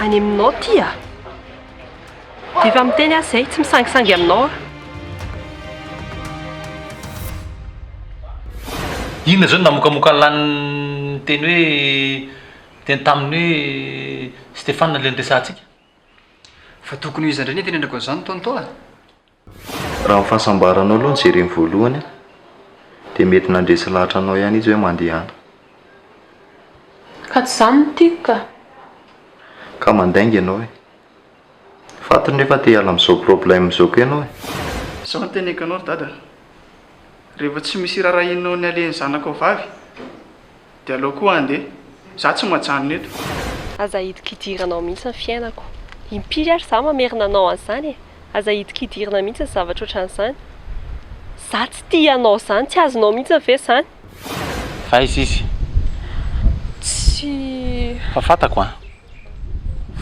Any aminao ty a? Dia efa miteny azy izay tsy misangisangy aminao. Inona zao namokamoka lany teny hoe teny taminy hoe Stéphane le niresantsika? Fa tokony izy indray ny tenenako an'izany Tonto a. Raha ny fahasambaranao aloha nijereny voalohany dia mety nandresy lahatra anao ihany izy hoe mandehana. Ka tsy izany no tiako Ka mandainga ianao e. Fantony rehefa te hiala amin'izao problème izao koa ianao e. Sao ny teneniko anao dada. Rehefa tsy misy rarahinao ny aleny zanako vavy dia aleo koa andeha. Za tsy majanona eto. Aza hidikidiranao mihitsy ny fiainako. Impiry ary za mamerina anao an'izany e. Aza hidikidirana mihitsy ny zavatra ohatran'izany. Za tsy tia anao izany, tsy azonao mihitsy ve izany? Fa izy. Tsy... Fa fantako a.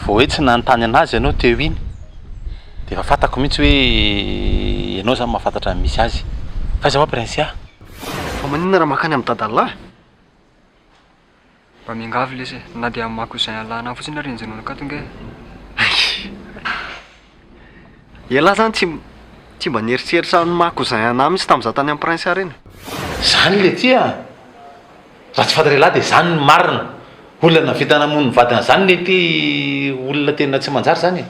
Vao hoe tsy nanontany anazy ianao teo iny. Dia efa fantako mihitsy hoe ianao zany mahafantatra ny misy azy. Fa iza Prince a? Fa maninona raha makany amin'ny dadalahy? Mba miangavy lesy na dia mako izay alana fotsiny ary enjenona ka tonga e. Ela zany tsy mba nieritreritra ny mako izay anahy mihitsy tamin'izaho tany amin'ny Prince reny. Zany le ty a. Raha tsy fantatra lahy dia zany ny marina. Olona vita namono ny vadina zany le ty olona tena tsy manjary zany e.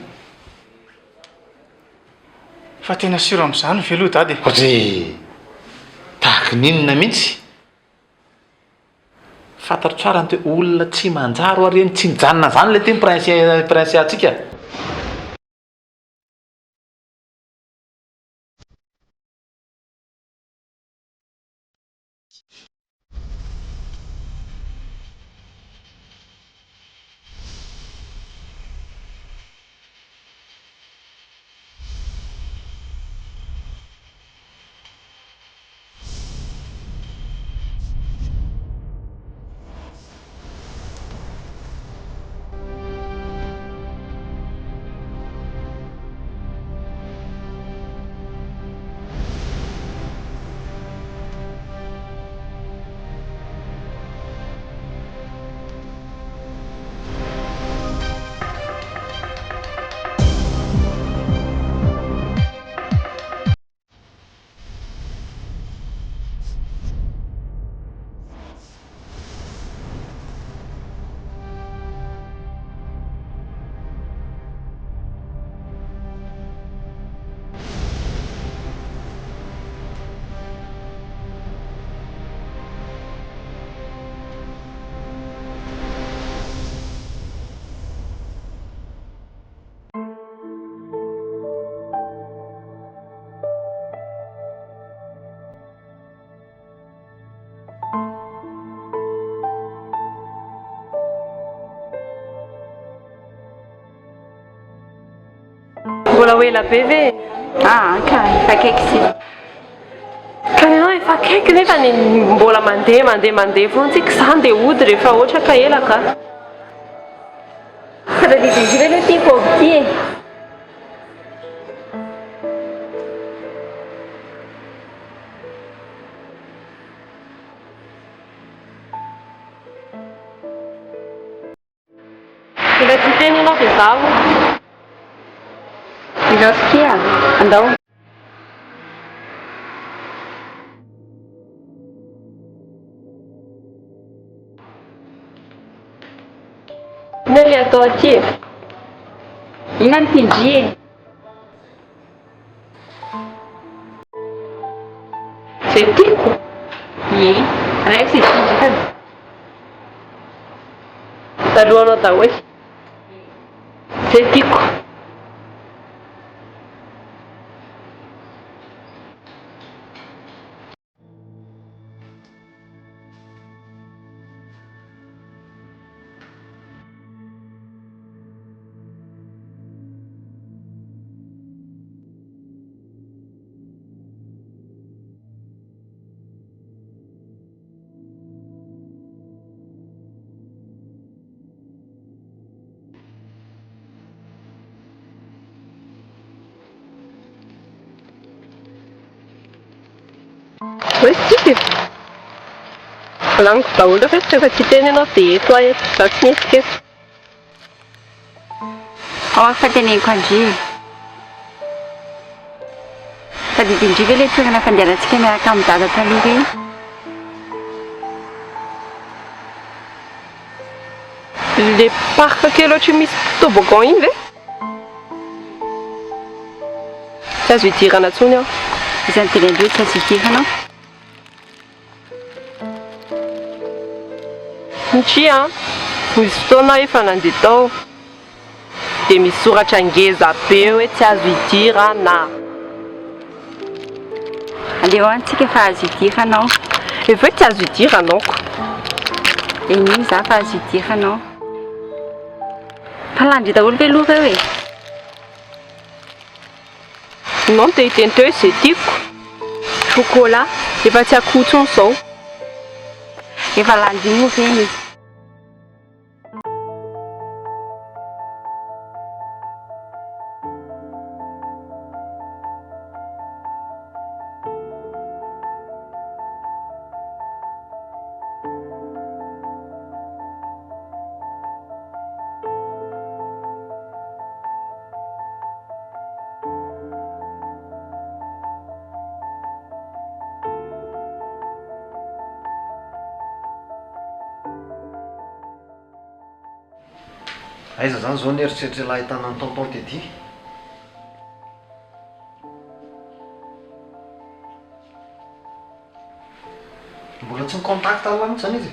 Fa tena siro amin'izany veloha dady. Ohatry tahaka ninona mihitsy. Fantatro tsara ny hoe olona tsy manjary ary tsy mijanona zany le ty prince atsika. Mbola hoe ela be ve? Ka akaiky si. Ka ianao efa akaiky nefa mbola mandeha foana tsika izany dia hody rehefa ohatra ka ela ka. Raha didindrina aloha tiako aby ty e. Mbola tsy teny ianao dia zaho. Gasy andao. Ina le atao aty e? Ina ny tindry e? Izay tiako. Ie, raha tsy tindry ka. Talohanao daholo. Izay tiako. Oesy Laniko daholo rehefa tsy teny ianao dia eto aho eto za tsy nisika eto. Ao afaka teneniko Andry. Sady indrindra ilay toerana fandehanantsika miaraka amin'ny dada taloha iny. Le parc kely ohatry misy toboggan iny ve? Tsy azo hidirana intsony aho. Izany teny andreo tsy azo hidirana. Satria misy fotoana efa nandeha tao dia misy soratra ngeza be hoe tsy azo hidirana. Aleo antsika fa azo hidiranao. Efa hoe tsy azo hidiranaoko. Iny za fa azo hidiranao. Falandry daholo ve aloha reo e? Non dia hiteny teo hoe izay tiako. Chocolat efa tsy akotsony izao. Efa landy moa reny. Aiza zany zao ny eritreritra lahy tanan'ny tonton Teddy? Mbola tsy mi-contact alla mihitsy zany izy.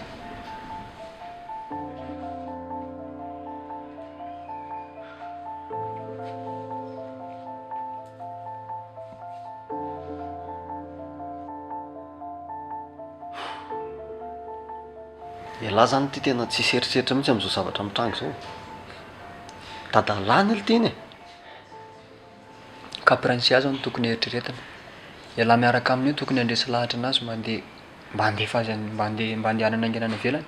Ialahy zany ty tena tsisy eritreritra mihitsy amin'izao zavatra mitrango zao. Dadalany ily tiny e. Ka prince azo no tokony eritreretina. Ialahy miaraka aminy io tokony handresy lahatra anazy mba handefa azy mba handehanana angenana ivelany.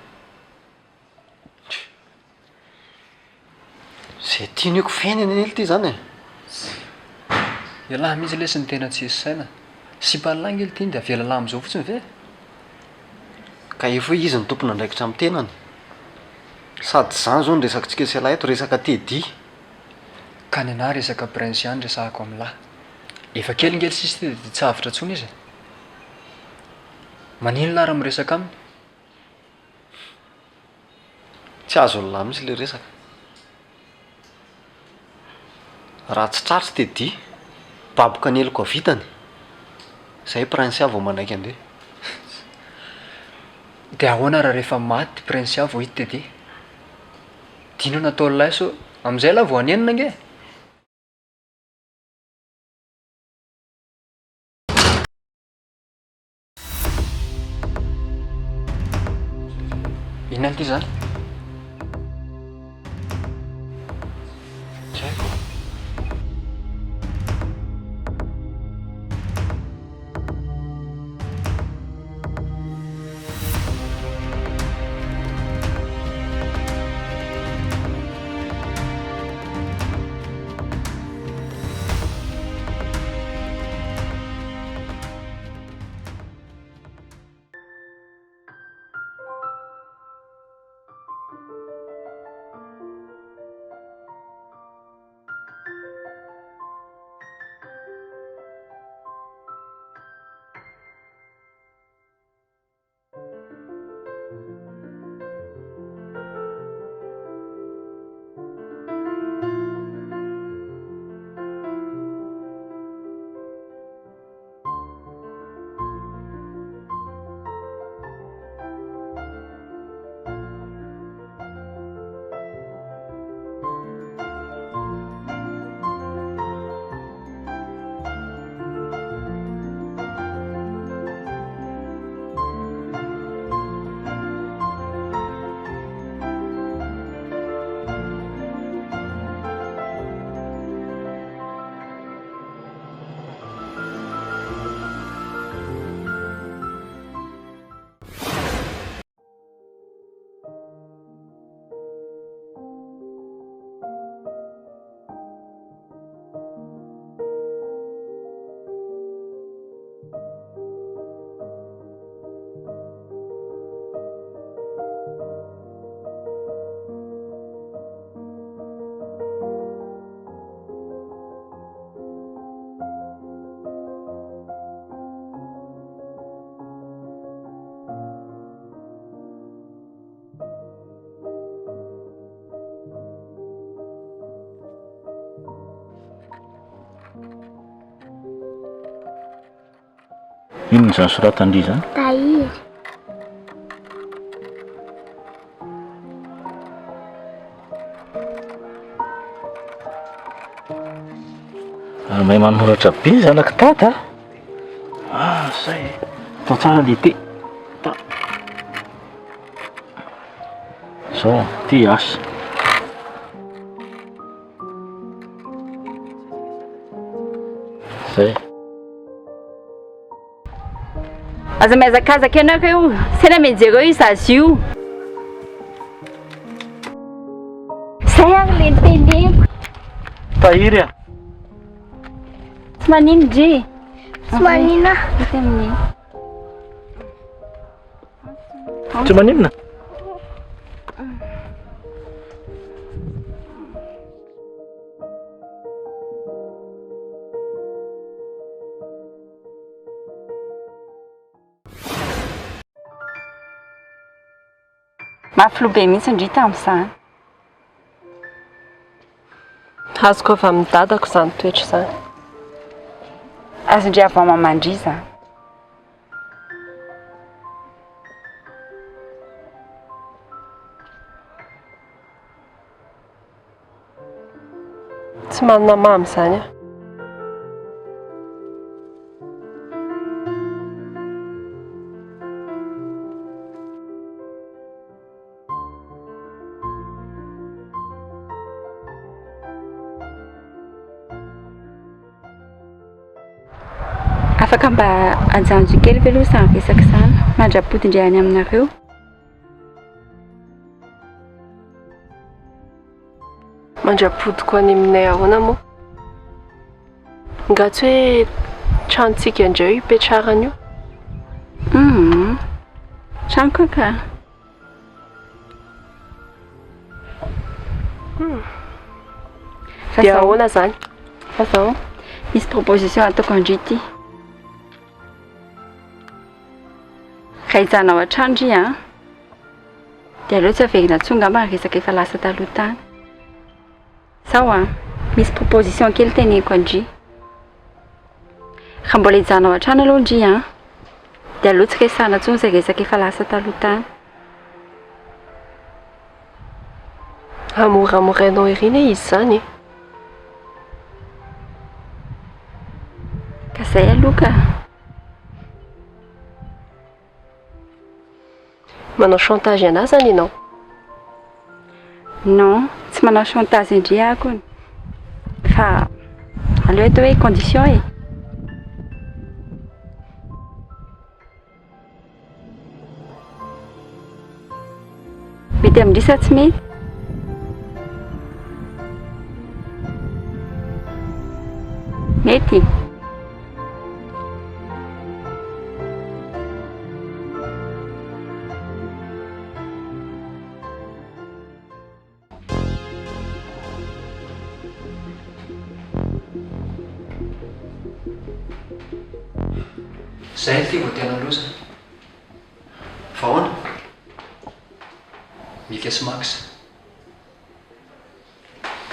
Zay tiany io kofeny iny ily ty zany e. Ialahy mihitsy lesy ny tena tsisy saina. Sy palangy ily tiny dia avela lahy am'izao fotsiny ve? Ka efa izy ny tompony andraikitra amin'ny tenany. Sady zany zao ny resakatsika sy lahy eto resaka Teddy. Ka ny anahy resaka prince ihany resahako amin'ny lahy. Efa kely ngely sisy ty dia tsy avitra intsony izy. Manino lahy raha miresaka aminy? Tsy azo ny lahy mihitsy le resaka. Raha tsy tratry Teddy, baboka ny eloko avitany. Zay prince vao manaiky andeha. Dia ahoana raha rehefa maty prince vao hita Teddy? Dino natao laiso amin'izay lahy vao hanenina nge. Inona ty zany? Tsy haiko. Inona izany soratandry zany? Tahiry. Ary mahay manoratra be zanaka tada. Zay. Tao tsara le te. Zao, ty asa. Zay. Aza mihazakazaka ianareo, sena mijereo izazy io. Zay ary le teneko. Tahiry a. Tsy manino dre. Tsy manino a. Ity amin'ny. Tsy maninona? Mafy loha be mihitsy indry tamin'izany. Azoko avy amin'ny dadako izany toetra izany. Azo indray avy mamandry izany. Tsy manana mamy izany a. Afaka mba ajanjo kely ve aloha izany resaka izany, mandrapody indray any aminareo. Mandrapodiko any aminay ahoana moa? Nga tsy hoe tranontsika indray io ipetrahana io? Trano koa ka. Dia ahoana zany? Fa zao, misy proposition ataoko andry ity. Raha hijanao an-trano ndry a, dia aleo tsy averina tsonga mba resaka efa lasa taloha tany. Sao a, misy proposition kely teneko andry. Raha mbola hijanao an-trano aloha ndry a, dia aleo tsy resahana tsony izay resaka efa lasa taloha tany. Amoramorainao ery ne izy zany. Ka zay aloha ka. Manao chantage anazy zany ianao? Non, tsy manao chantage indry ahako. Fa aleo atao hoe condition e. Mety amindry sa tsy mety? Mety. Zay ty vao tena loza. Fa ahoana? Climax.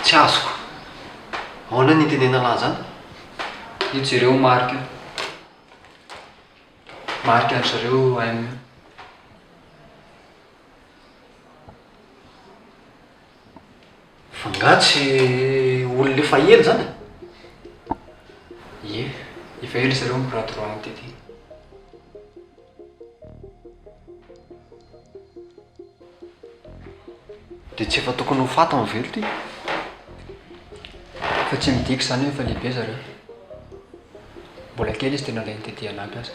Tsy azoko. Ahoana ny tenena lahy zany? Io jereo marika. Marika an zareo AM. Fa nga tsy olona le fahely zany? Ie, efa ely zareo miradoroany ty. Dia tsy efa tokony ho fatany velo ty. Fa tsy midika zany hoe efa lehibe zareo. Mbola kely izy tena ilainy tetỳ anampy azy.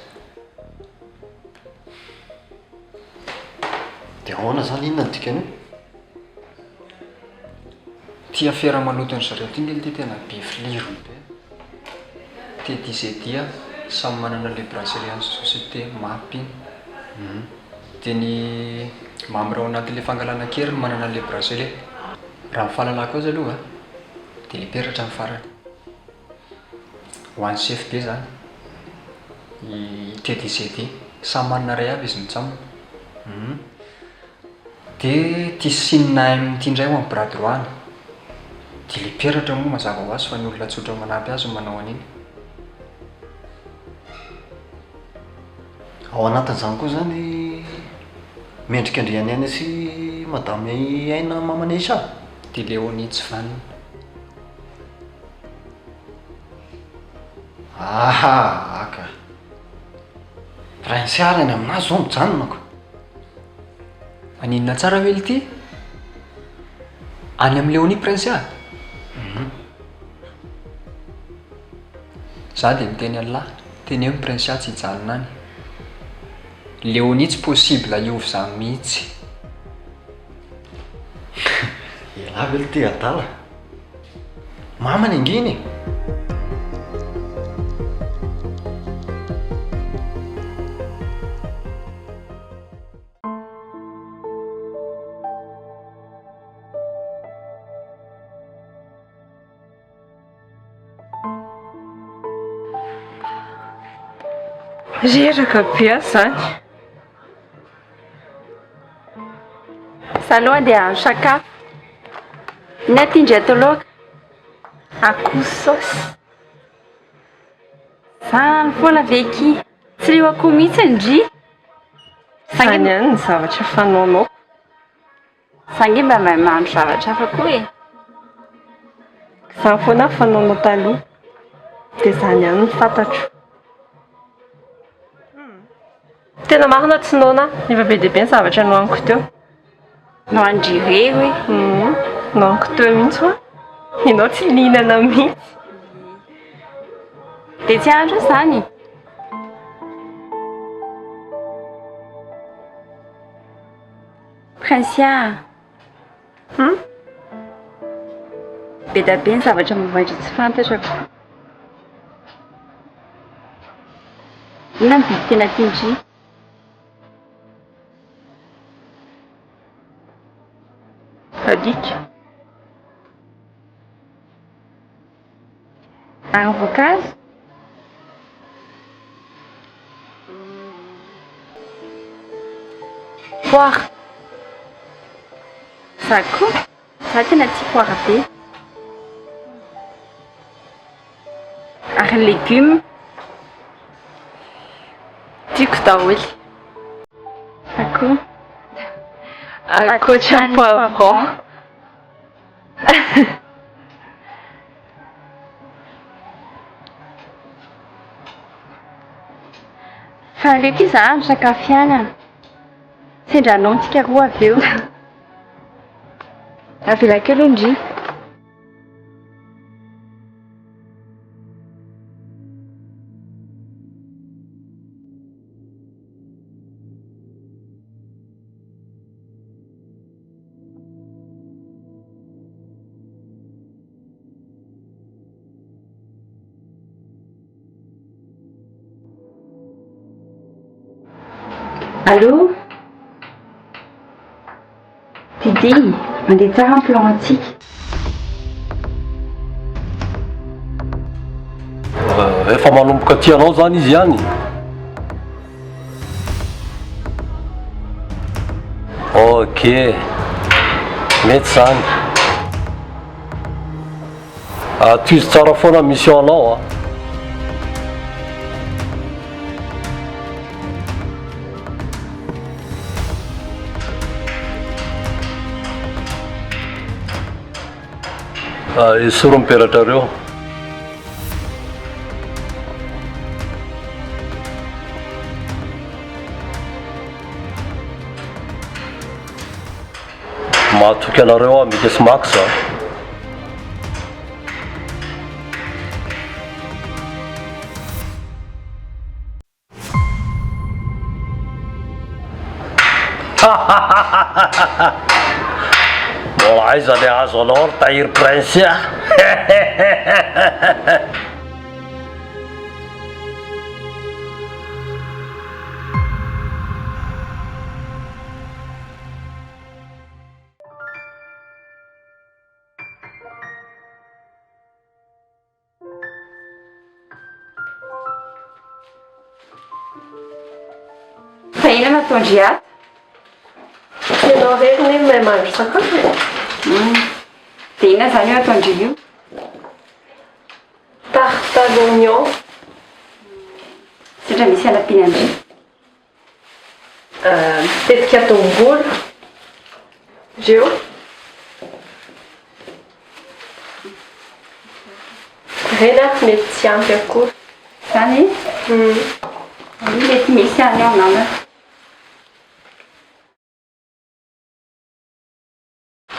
Dia ahoana zany inona ny dikany? Tia fiara-manotony zareo ty ngely ty tena be filirony be. Tedy izay dia samy manana le brasilian'ny société mapy. Dia ny mambre ao anatin'ilay fangalana kely manana le bracelet. Raha ny fahalalako azy aloha dia le peratra ny farany. Ho an'ny chef be zany. I tedy izay dia samy manana ray aby izy mitsamona. Dia tia sinina amin'ity indray ho amin'ny bras droit-ny. Dia le peratra moa mazava ho azy fa ny olona tsotra manampy azy no manao an'iny. ao anatin'izany koa zany mendrika andriany ainy sy madame aina mamana isa dia leoni tsy vanina. aka prince arany aminazy zao mijanonako. Aninona tsara hoe ity? Any amin'ny leoni prince a? Za dia miteny an'lahy teny hoe ny prince a tsy hijanona any. Leoni tsy possible iovy zany mihitsy. Ela velo ty adala mamany anginy. Reraka be azy zany. Saloha dia hahandro sakafo. Ina ty ndray atao laoka? Akoho saosy. Zany foana veky. Tsy leo akoho mihitsy ndry. Zany ihany ny zavatra fanaonao. Sange mba mahay mahandro zavatra hafa koa e. Zany foana fanaonao taloha. Dia zany ihany ny fantatro. Tena marina tsy naona, nefa be dia be ny zavatra nohaniko teo. No andrire hoe. Nohaniko teo mihitsy hoa. Ianao tsy nihinana mihitsy. Dia tsy ahandro zany. Prince be da be ny zavatra mavandry tsy fantatrako. Inona ny biby tena tiandry? Alika. Ary voankazo? Poara. Za koa. Za tena tia poara be. Ary légumes? Tiako daholo. Akoho? Ankoatra ny poivron. Fa aleo ty za andro sakafo fianana. Sendranao antsika roa avy eo. Avela kely indry. Allô? Didi, mandeha tsara ny plan antsika. Efa manomboka tianao zany izy ihany. Ok, mety zany. Atoizy tsara foana mission anao a. Esoro mipetratrareo. Mahatoky anareo a mika Climax a. Mbola aiza le azo anao ry tahiry prince a. Fa ina nataondry ato? Ianao rery ny mahay mahandro sakafo. Dia ina zany eo ataondry io? Tarte à l'oignon. Sendra misy alapinandry. Tetika tongolo. Zio. Rena mety tsy ampy akory. Zany? Mety misy any ao namana.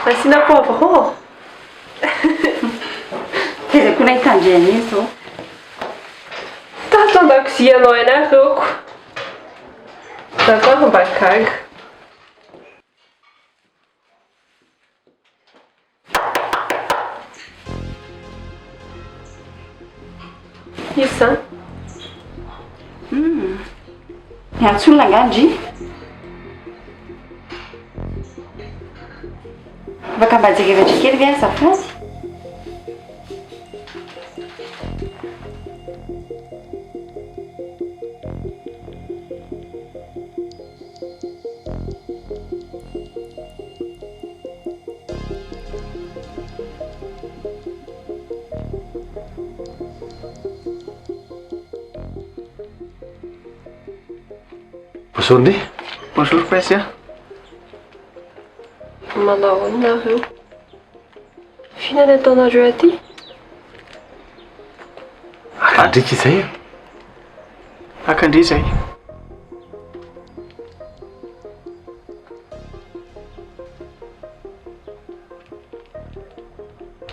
Asiana poivron. Tezako nahita Andiany io zao. Tato an-dakozia anao ianareoko. D'accord mba gaga. Isso. Miantsolona angandry. Afaka mba jerevatra kely ve azafady? Bonjour Ndé. Bonjour Prince. Manao nareo. Fihinana ataonareo aty? Akandriaka izay. Akandry izay.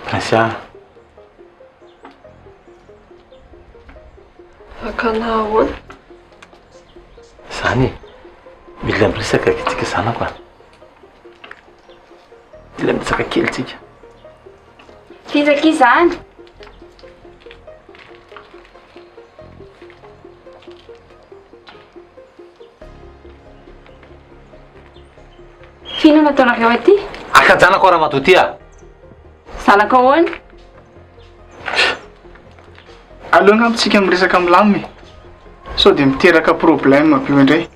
Prince. Akana ahoana? Zany mila miresaka itsika zanako. Mila miresaka kely tsika. Fizaka izany. Fihinana ataonareo aty? Akajanako raha matotia. Zanako ahoana? Aleo ngampitsika miresaka milaminy. Sao dia miteraka problème be indray.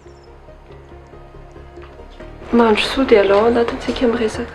Mandro sody aloha anatintsika miresaka.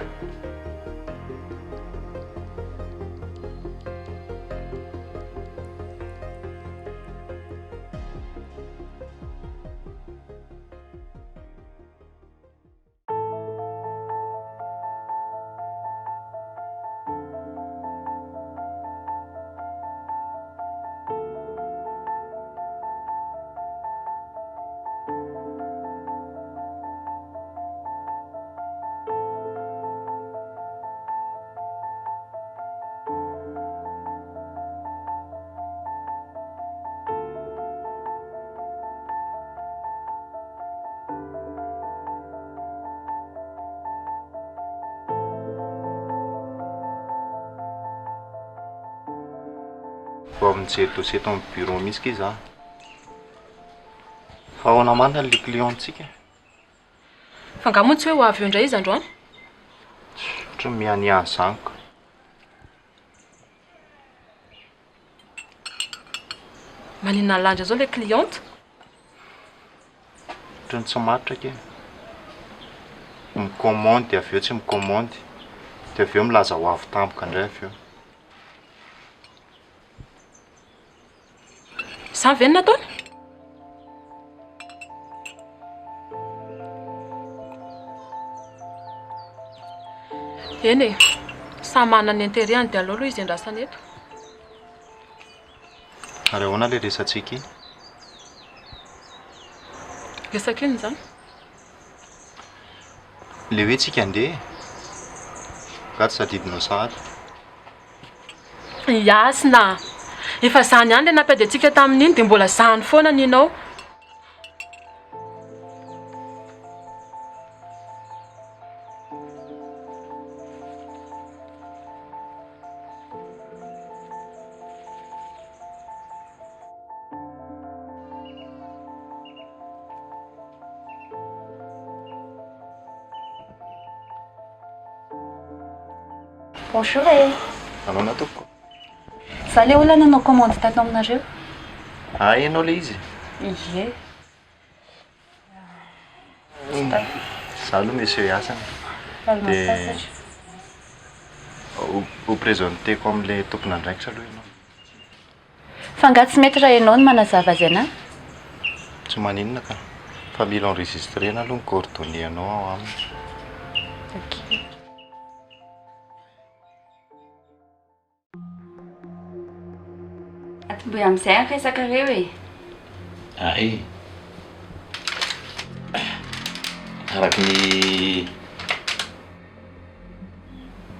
Vao mijery dossier tao amin'ny bureau misy ke za. Fa ahoana marina le clientsika? Fangamo tsy hoe ho avy eo indray izy androany? Ohatra ny mianiany zaniko. Maninona lanja zao le cliente? Ohatra ny tsy matotra ke. Mikomandy dia avy eo tsy mikomandy. Dia avy eo milaza ho avy tampoka indray avy eo. Sa venina ataony? Eny e, sa manana ny intérêt dia aleo aloha izy andrasana eto. Ary ahoana le resantsika iny? Resaka iny zany? Le hoe tsika andeha. Ka tsy sadidinao sahady. Yasina! Efa zany ihany le nampady antsika tamin'iny dia mbola zany foana ninao. Bonjour e. Anoana tompoko. Za le olona nanao commande tato aminareo? Ah, ianao le izy? Ie. Za aloha monsieur hiasana. Dia ho présenté-ko amin'ilay tompon'andraikitra aloha ianao. Fa nga tsy mety raha ianao no manazava azy anahy? Tsy maninona ka. Fa fa mila enregistrena aloha ny coordonnées-anao ao aminy. Atomboy amin'izay ny resakareo e. Ay. Araky ny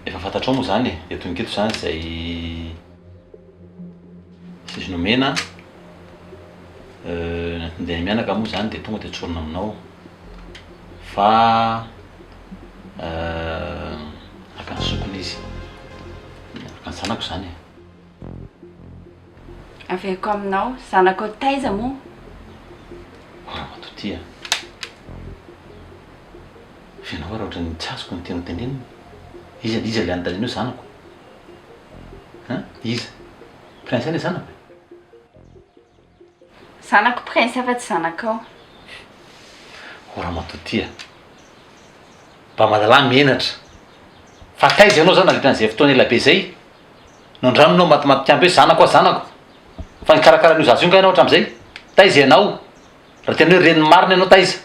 efa fantatrao moa zany e, eto niketo zany zay sisy nomena nandeha mianaka moa zany de tonga de tsorina aminao fa aka ny sokony izy aka ny zanako zany e. Aveko aminao, zanako taiza moa. Matotia. Finao raha ohatran'ny tsy azoko ny tena tenenina. Iza le anontanianao zanako? Iza? Prince le zanako? Zanako prince afa tsy zanakao. Ora matotia. Mba madalà menatra. Fa taiza ianao zany nalitra an'izay fotoana ela be zay. No andranonao matimatikamby hoe zanako zanako. Fa nikarakara an'io zaza io nga ianao hatramin'izay. Taiza ianao? Raha tena hoe reniny marina ianao taiza?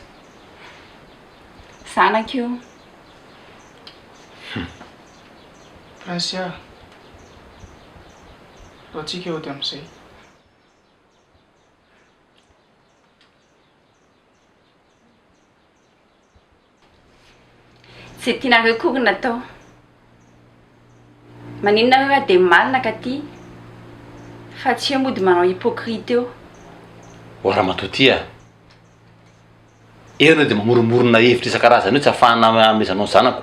Zanako io. Prince, ro antsika eo dia amin'izay. Zay tianareo kory natao. Maninona raha dia malina ka ty fa tsy eo mody manao hypocrite eo. Ora matotia. Eo anao dia mamoromorona hevitra isan-karazany io tsy ahafahana amezanao ny zanako.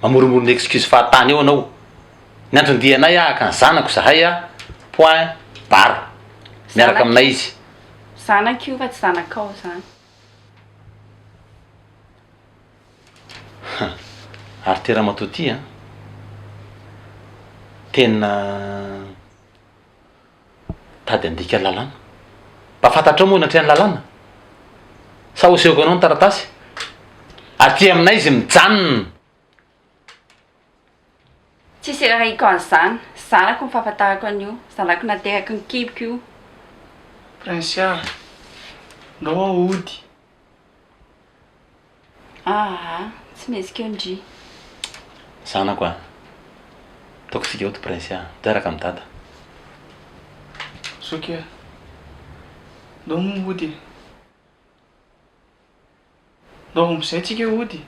Mamoromorona excuse fahatany eo anao. Ny antony anay ahaka ny zanako zahay point barre. Miaraka aminay izy. Zanako io fa tsy zanakao zany. Ary tera matotia tena tady andika lalàna. Mba fantatrao moa natrehan'ny lalàna. Sa osehoko anao ny taratasy? Aty aminay izy mijanona. Tsisy raha iko an'izany. Zanako ny fahafantarako an'io. Zanako nateraka ny kiboko io. Prince, ndao ahody. Tsy mezika eo ndry. Zanako ataoko sika eo ty prince toeraka amin'ny dada. Soky ndao moa hody. Ndao amin'izay tsika hody.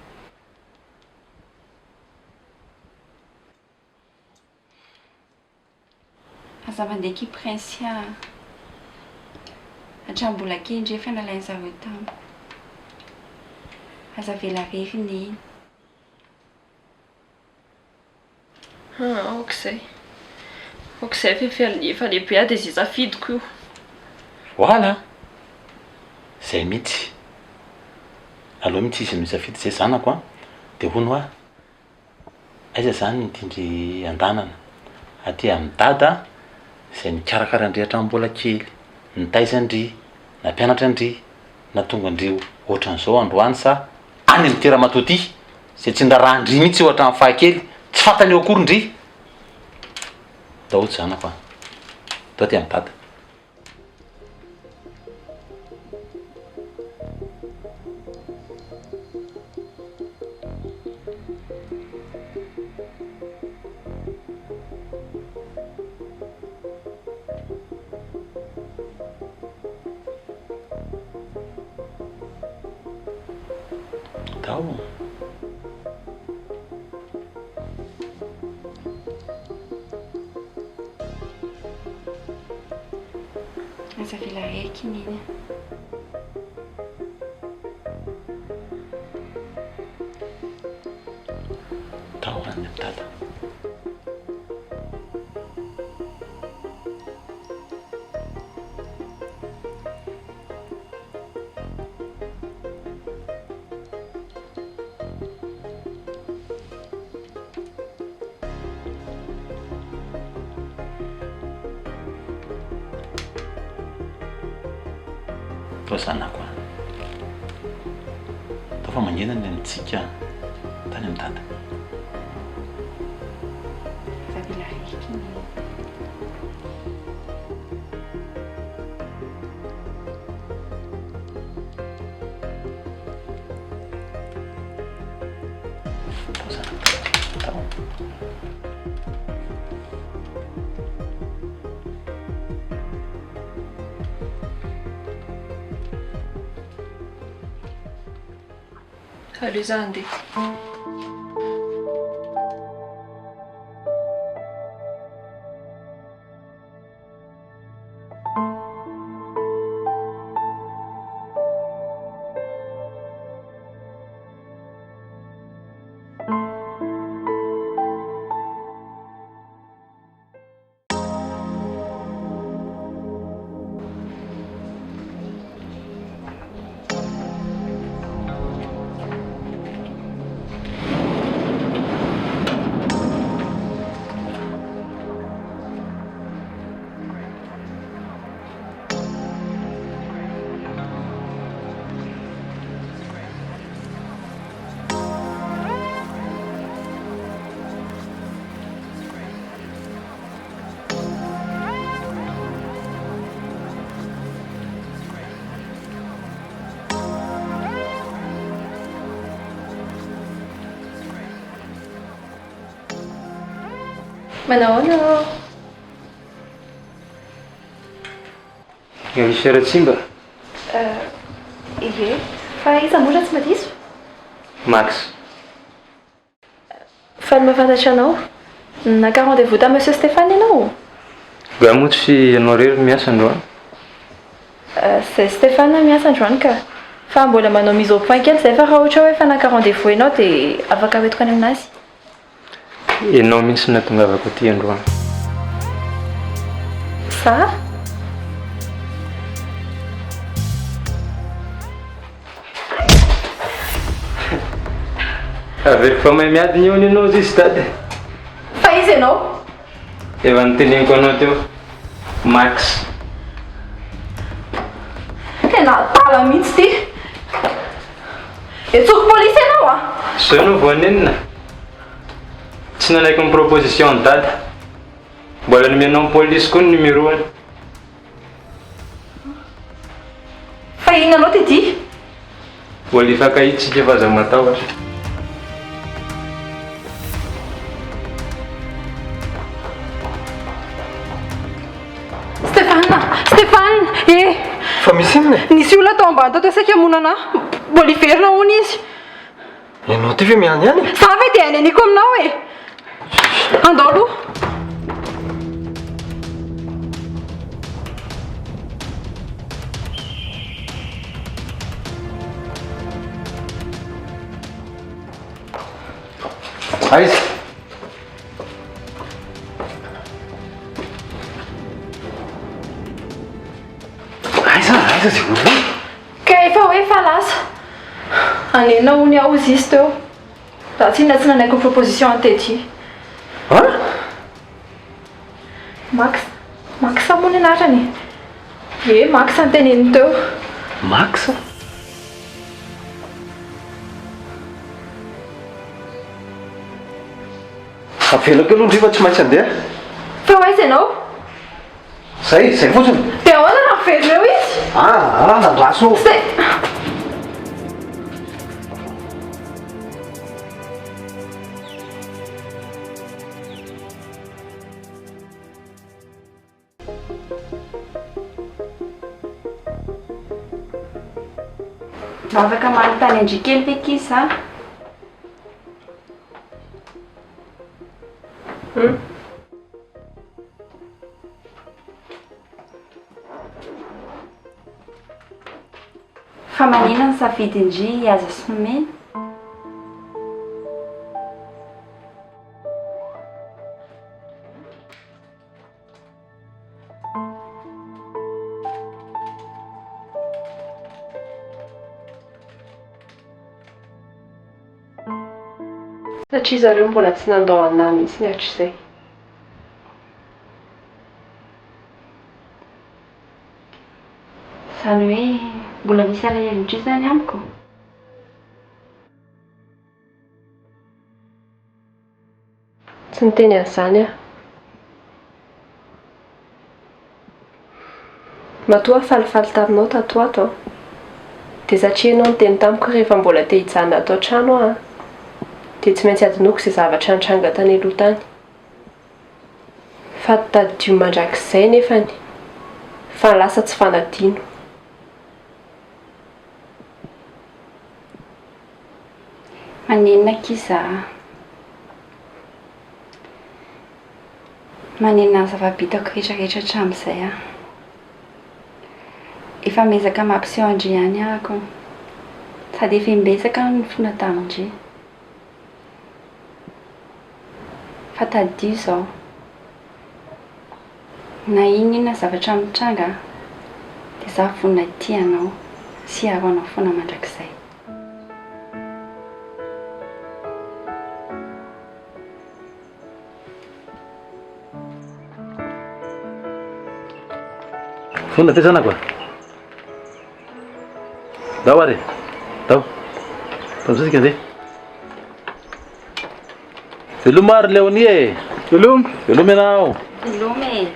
Aza mandeha ki prince hatrambola kely efa nalainy zareo tamiko. Aza vela reviny iny. Okizay. Okizay efa lehibe dia zay safidiko io. Voilà. Zay mihitsy. Aloha mihitsy izy misafidy zay zanako dia hono aiza zany nitindry andanana aty amin'ny dada zay nikarakara andry hatrambola kely, nitaiza andry, nampianatra andry, natonga andreo ohatran'izao androany sa any amin'ny tera matoty zay tsy ndraraha andry mihitsy ohatra amin'ny fahakely tsy fantany eo akory ndry. Daholo zanako to aty amin'ny dada. Tao. Aza vela raiky niny. Tao any amin'ny dada. Zanako tao fa mangenana ny antsika tany amin'ny dada. Aza vela raiky niny. Aleo za andeha. Manao Misy ara-tsimba Ie, fa iza moa raha tsy madiso? Max. Fa ny mahafantatra anao, naka rendez-vous ta monsieur Stéphane ianao? Ga moa tsy ianao rery miasa androany? Zay Stéphane miasa androany ka. Fa mbola manao mise au point kely zay fa raha ohatra hoe fa naka rendez-vous ianao dia afaka hoentiko any aminazy. Ianao mihitsy natongavako aty androany. Sa? Aveko fa mahay miadiny eo ianao izy dady. Fa izy ianao? Efa niteneniko anao teo. Max. Tena tala mihitsy ty. Etsoko polisy ianao a? So ianao voanenina. Tsy nanaiko ny proposition ny dady. Mbola nomenao ny polisy koa ny numéroany. Fa ino anao ty ty? Mbola ifakahitsika fa aza matahotra. Stéphane, eh! Fa misy inona? Nisy olona tao ambany tato saika hamonana mbola iverina hono izy. Ianao ty ve miany any? Za ve dia aneniko aminao e. Andao aloha. Aiza? Aiza zay olo? Ka efa hoe fa lasa. Anenina hony aho izy izy teo. Raha tsy inona tsy nanaiko proposition antety. Max amony anarany. Ie, Max anteneny teo. Max? Avelako aloha ndrifa tsy maintsy andeha. Fa ho aiza ianao? Zay fotsiny. Dia ahoana raha miverina eo izy? Nandraso. Mba afaka manontany andrikely ve kizy za? Fa manina ny safidindry aza sy nomena? Satria zareo mbola tsy nandao anahy mihitsy ny hatr'izay. Izany hoe mbola misy alahelo indrisy zany amiko? Tsy niteny an'izany aho. Matoa falifaly taminao tato ato. Dia satria ianao niteny tamiko rehefa mbola te hijanona ato an-trano aho. dia tsy maintsy adinoko izay zavatra nitranga tany aloha tany. Fa tadidio mandrakizay nefany fa lasa tsy fanadino. Manenina kiza. Manenina zava-bitako rehetrarehetra hatramin'izay a. Efa mezaka mampiseho Andiany ahako. Sady efa mbesaka ny fona tamindry. Fa tadidio izao. Na inona zavatra mitranga dia za vonina tianao sy aro anao foana mandrakizay. Fonda ty zanako. Dao ary. Dao. Tamsika andeha. Veloma ary Leonie e. Veloma. Veloma ianao. Veloma e.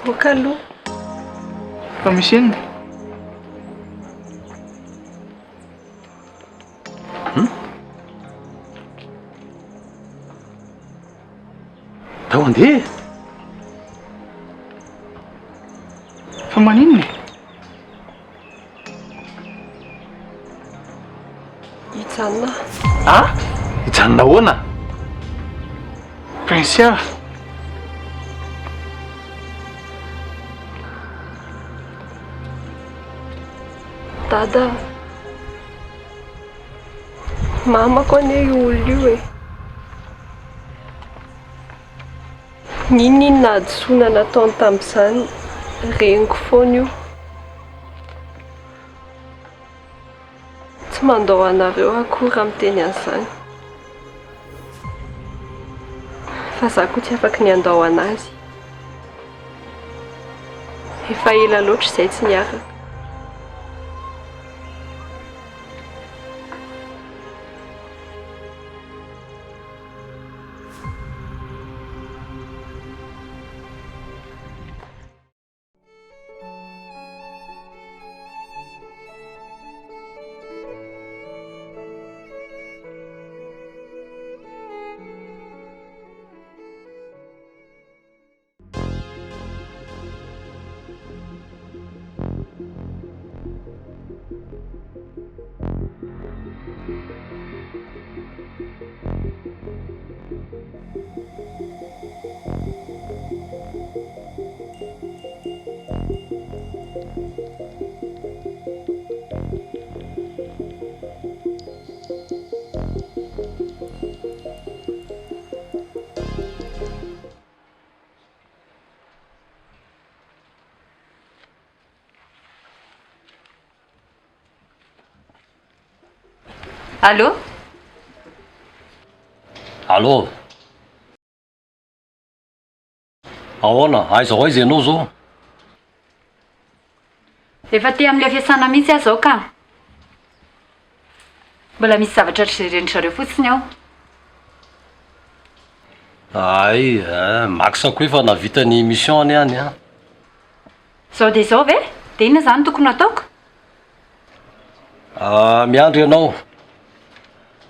Moka aloha. Fa misy inona? Dao andeha. Fa maninona? Hijanona. Ah? Hijanona ahoana? Prinsia. Dada. Mamako anie io olo io e. Ninona adisoana nataony tamin'izany reniko foana io. Tsy mandao anareo akory amin'ny teny an'izany. Fa za koa tsy afaka ny andao anazy. Efa ela loatra izay tsy niaraka. Allô? Allô? Ahoana? Aiza ho aiza ianao zao? Efa te amin'ilay fiasana mihitsy aho zao ka. Mbola misy zavatra treren'zareo fotsiny aho. Ay, makisako efa navita ny mission any any a. Zao dia zao ve? Dia inona zany tokony ataoko? Miandry ianao.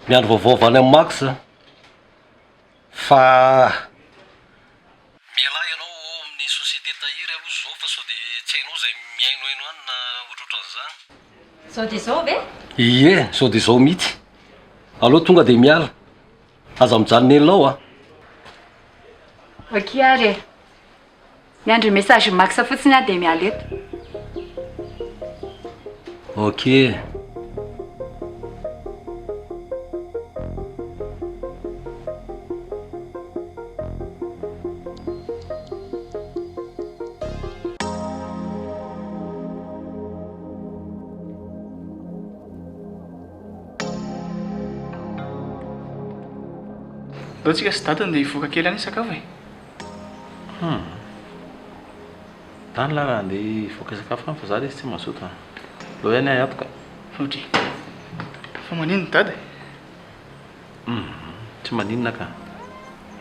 Miandry vaovao avy any amin'ny Max. Fa miala ianao amin'ny société tahiry aloha zao fa sao dia tsy hainao izay miainoaino any na ohatrohatran'izany. Zao dia zao ve? Ie, sao dia zao mihitsy. Allo tonga dia miala. Aza mijanona enao a. Ok ary. Miandry message Max fotsiny aho dia miala eto. Ok. Dao tsika sy dadany dia hivoaka kely any sakafo e. Tany lara andeha hivoaka sakafo any fa za ilay tsy mazoto. Lo ihany ahy apoka. Otry. Fa maninona dada? Tsy maninona ka.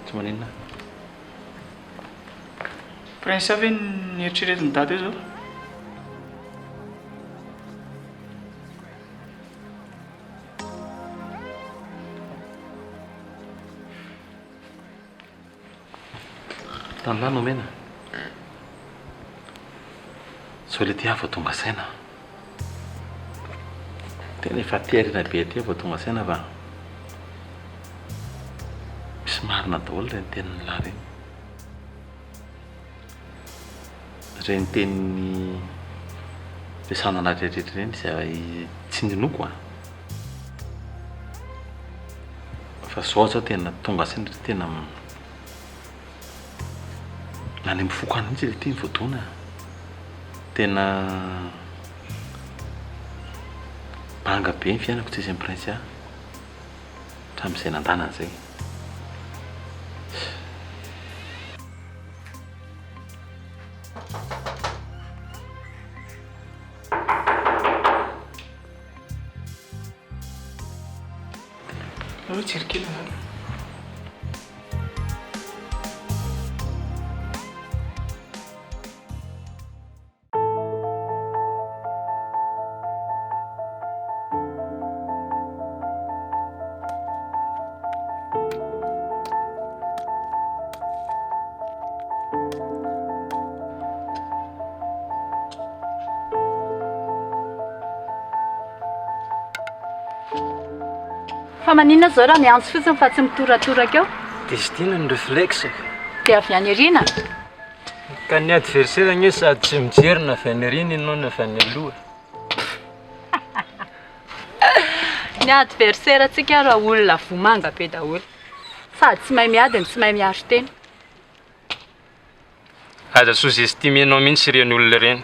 Tsy maninona. Prince ve ny eritreretin'ny dada io zao? tany lahy no mena sao le tia vao tonga saina tena efa tiarina be aty vao tonga saina fa misy marina daholo le ny tenin'ny lahy reny tenin'ny fiasana anazy rehetrarehetra reny izay tsy ninoko fa zao zao tena tonga saina tena nany mifokana mihitsy le ty voadona tena banga be ny fiainako tsy izy ny prince hatramin'izay nandanana zay Cerchino. Fa maninona zao raha miantso fotsiny fa tsy mitoratoraka eo Destina ny réflexe dia avy any arina ka ny adversaire gne sady tsy mijery na avy any arina ianao na avy any aloha ny adversaire antsika raha olona vomanga be daholo sady tsy mahay miadiny tsy mahay miaro teny aza sous-estimenao mihitsy ireny olona ireny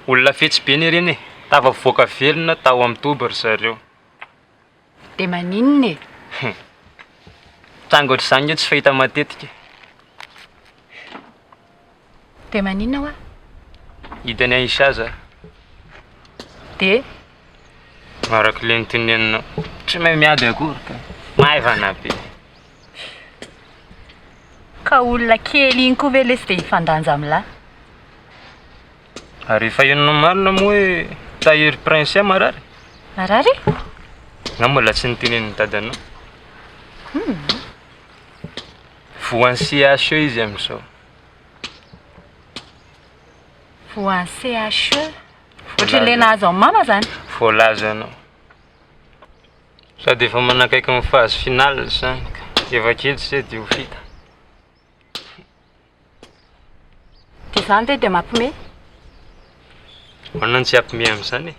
olona fetsy be ny ireny tava voaka velona tao amin'ny toba ry zareo dia maninona e tranga ohatr'izany io tsy fahita matetika dia maninona hoa hitany aisa aza dia araka le nyteneninao tsy mahay miady akory ka maivana be ka olona kely iny koa ve lesy dia hifandanja amin'lahy ary efa enina marina moa hoe tahiry prince marary marary na mbola tsy niteneniny dadanao voan'ny CHE izy amin'izao voan'ny CHE ohatry le nahazo amin'ny mama zany voalaza anao sady efa manakaiky amin'ny phase finale zany ka efa kely tsy dia ho vita dia zany ve dia mampime manana tsy ampime amin'izany e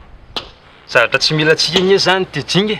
zavatra tsy mila tsika igny zany dia jingy